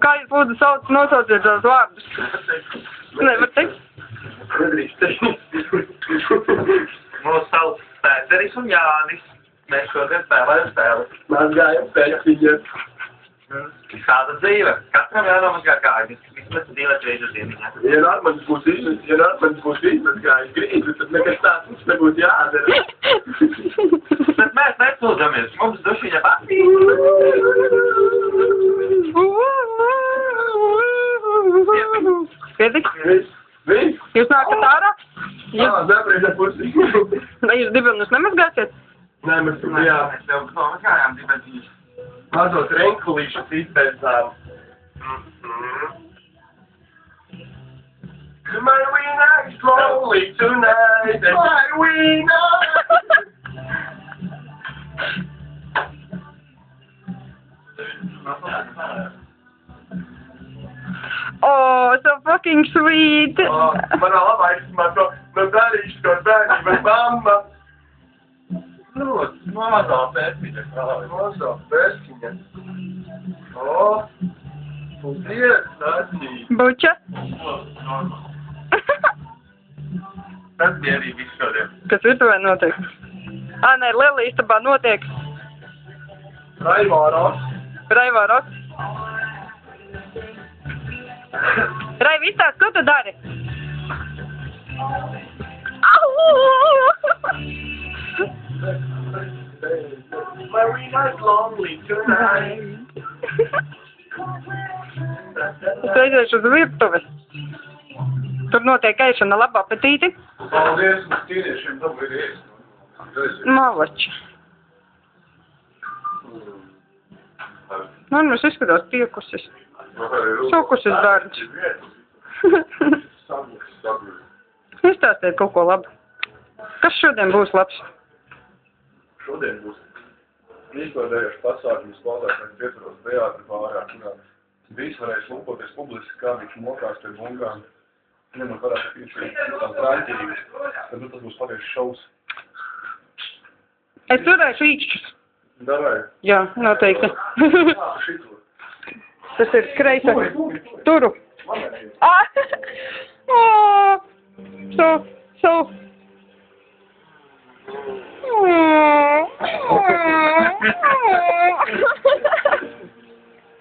Kā jūs lūdzu sauc, nosauciet tos vārdus? Nevar teikt. Nedrīkst teikt. Mūs sauc Pēteris un Jānis. Mēs šodien spēlējam spēli. Mēs gājam pēkšņi. Kāda dzīve? Katram jānomazgā kājas. Vismaz 2 reizes dienā. Ja Normans būs izmazgājis grīdu, tad nekas tāds mums nebūtu jādara. Bet mēs nesūdzamies. Mums dušiņa patīk. Pietiks? Viss? Jūs nākat ārā? Jā, zebrīdē pusi. Vai jūs dibenus nemazgāsiet? Nē, mēs tur bijām. Mēs tev nomazgājām dibenus. Mazos renkulīšus izbeidzām. My we night slowly tonight. My we night. Oh, so fucking sweet. Manā labais, man no darīšu to bērni, bet mamma. Lūdzu, mazā pēciņa. Mazā pēciņa. O, paldies, Nācī. Buča? Tas bija arī viss šodien. Kas virtuvē notiek? Ā, nē, Lelija istabā notiek. Raivāros. Raivāros. Raivi, izstāst, ko tu dari? My we night lonely tonight. Es aiziešu uz virtuvi. Tur notiek ēšana, labu apetīti. Paldies, mums tīniešiem dabūja ēst. Malači. Man mums izskatās piekusis. Šokusis bērns. Izstāstiet kaut ko labu. Kas šodien būs labs? Šodien būs izklaidējuši pasākums valdāk, kad pieturos teātri pārā, kurā visi varēs lūkoties publiski, kā viņš mokās pie bunkām. Ņemot varētu piešķirt tās drāņķības, tad nu tas būs patieši šovs. Es turēšu īkšķus. Davai. Jā, noteikti. Šito. Tas ir kreisa. Turu. So.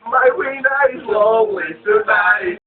My winner is lonely tonight.